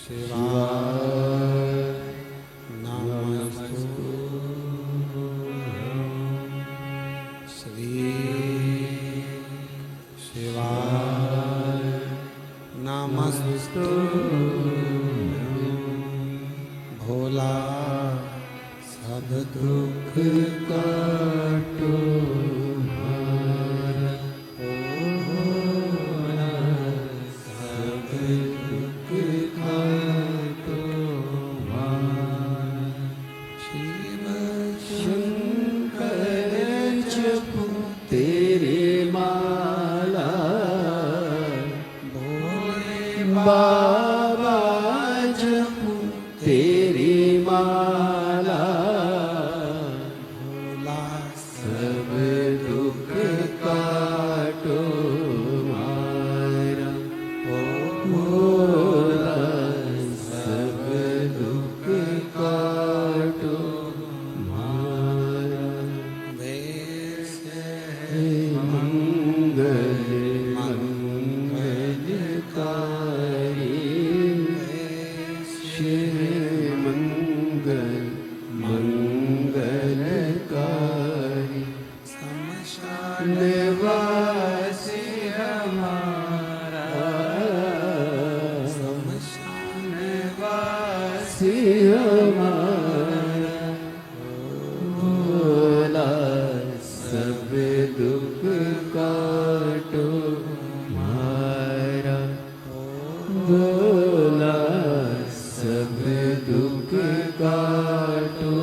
शिवाय नमस्तु श्री शिवाय नमस्तु भोला सब दुख काटो बाबा जपू तेरी माला भोला सब दुख काटो मारा ओ भोला सब दुख काटो मारा वैस मंगल मंगलकारी निवासी हमारा निवासी हमारा भोला सब दुख काटो मारा भोला सब दुख काटो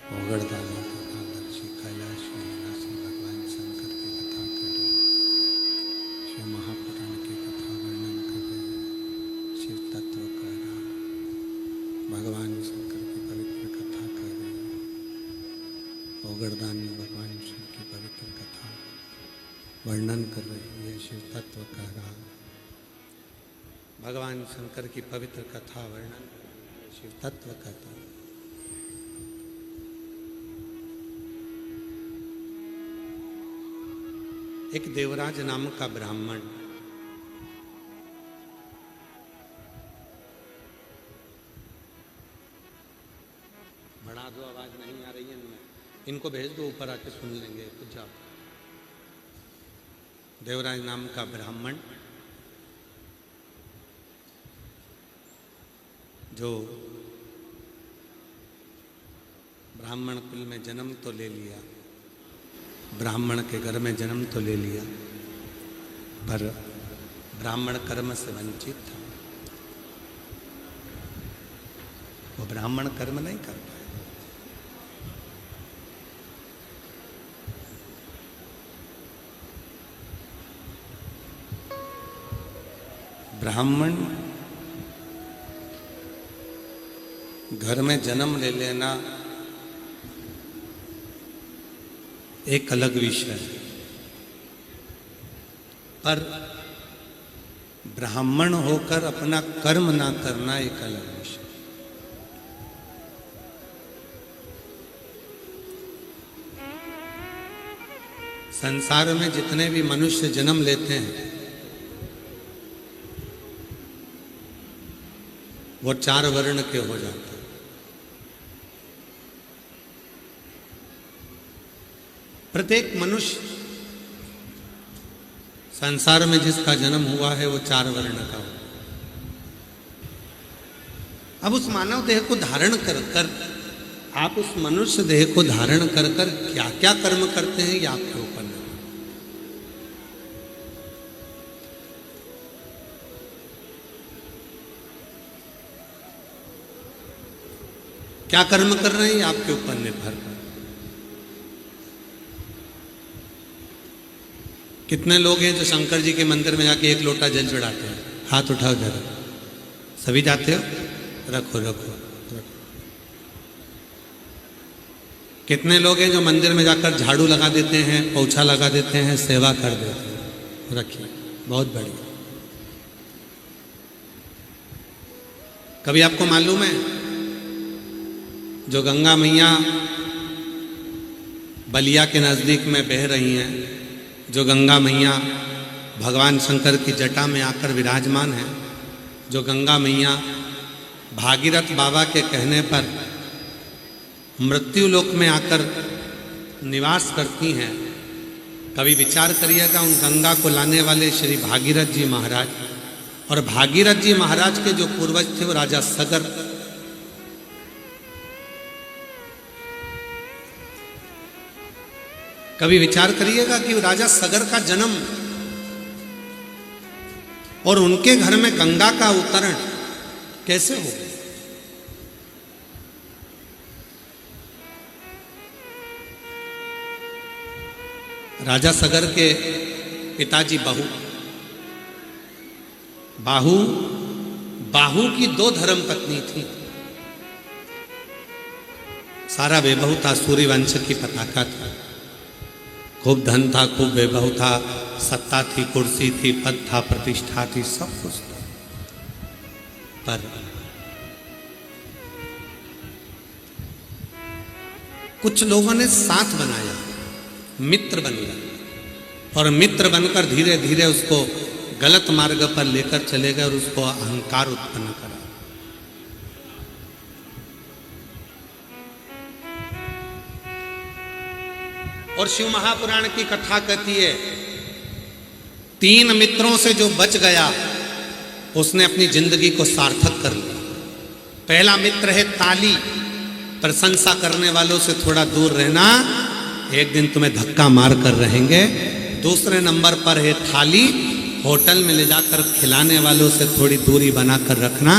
ओगड़दानी तथादर्शी कैलाश में निवासी भगवान शंकर की कथा कर रहे हैं। शिव महापुराण की कथा वर्णन कर रहे हैं। शिव तत्व कह रहा है। भगवान शंकर की पवित्र कथा कर रहे हैं। ओगड़दानी भगवान शिव की पवित्र कथा वर्णन कर रही है। शिव तत्व कह रहा है। भगवान शंकर की पवित्र कथा वर्णन शिव तत्व कहता है। एक देवराज नाम का ब्राह्मण बढ़ा दो, आवाज नहीं आ रही है इनमें। इनको भेज दो, ऊपर आके सुन लेंगे। कुछ जाओ। देवराज नाम का ब्राह्मण जो ब्राह्मण कुल में जन्म तो ले लिया, ब्राह्मण के घर में जन्म तो ले लिया, पर ब्राह्मण कर्म से वंचित था। वो ब्राह्मण कर्म नहीं कर पाया। ब्राह्मण घर में जन्म ले लेना एक अलग विषय है, पर ब्राह्मण होकर अपना कर्म ना करना एक अलग विषय। संसार में जितने भी मनुष्य जन्म लेते हैं वो 4 वर्ण के हो जाते हैं। प्रत्येक मनुष्य संसार में जिसका जन्म हुआ है वो 4 वर्ण का हो। अब उस मानव देह को धारण कर कर आप उस मनुष्य देह को धारण कर कर क्या क्या कर्म करते हैं ये आपके ऊपर है। क्या कर्म कर रहे हैं ये आपके ऊपर निर्भर है। कितने लोग हैं जो शंकर जी के मंदिर में जाके 1 लोटा जल चढ़ाते हैं? हाथ उठाओ जरा। सभी जाते हो? रखो रखो, रखो। कितने लोग हैं जो मंदिर में जाकर झाड़ू लगा देते हैं, पोछा लगा देते हैं, सेवा कर देते हैं। रखिए, बहुत बढ़िया। कभी आपको मालूम है जो गंगा मैया बलिया के नज़दीक में बह रही हैं, जो गंगा मैया भगवान शंकर की जटा में आकर विराजमान है, जो गंगा मैया भागीरथ बाबा के कहने पर मृत्यु लोक में आकर निवास करती हैं। कभी विचार करिएगा उन गंगा को लाने वाले श्री भागीरथ जी महाराज, और भागीरथ जी महाराज के जो पूर्वज थे वो राजा सगर। कभी विचार करिएगा कि वो राजा सगर का जन्म और उनके घर में गंगा का अवतरण कैसे हो गया। राजा सगर के पिताजी बाहू की 2 धर्म पत्नी थी। सारा वैभव था, सूर्यवंश की पताका था, खूब धन था, खूब वैभव था, सत्ता थी, कुर्सी थी, पद था, प्रतिष्ठा थी, सब कुछ था। पर कुछ लोगों ने साथ बनाया, मित्र बन गए, और मित्र बनकर धीरे धीरे उसको गलत मार्ग पर लेकर चले गए और उसको अहंकार उत्पन्न करा। और शिव महापुराण की कथा कहती है 3 मित्रों से जो बच गया उसने अपनी जिंदगी को सार्थक कर लिया। पहला मित्र है ताली, प्रशंसा करने वालों से थोड़ा दूर रहना, एक दिन तुम्हें धक्का मार कर रहेंगे। दूसरे नंबर पर है थाली, होटल में ले जाकर खिलाने वालों से थोड़ी दूरी बनाकर रखना।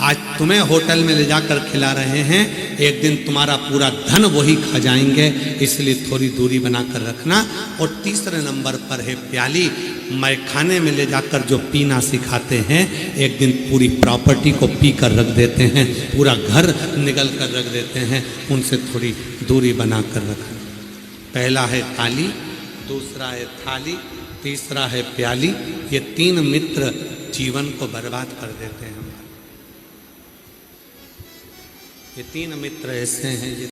आज तुम्हें होटल में ले जाकर खिला रहे हैं, एक दिन तुम्हारा पूरा धन वही खा जाएंगे, इसलिए थोड़ी दूरी बनाकर रखना। और तीसरे नंबर पर है प्याली, मैखाने में ले जाकर जो पीना सिखाते हैं, एक दिन पूरी प्रॉपर्टी को पी कर रख देते हैं, पूरा घर निगल कर रख देते हैं, उनसे थोड़ी दूरी बनाकर रखना। पहला है ताली, दूसरा है थाली, तीसरा है प्याली। ये 3 मित्र जीवन को बर्बाद कर देते हैं। ये 3 मित्र ऐसे हैं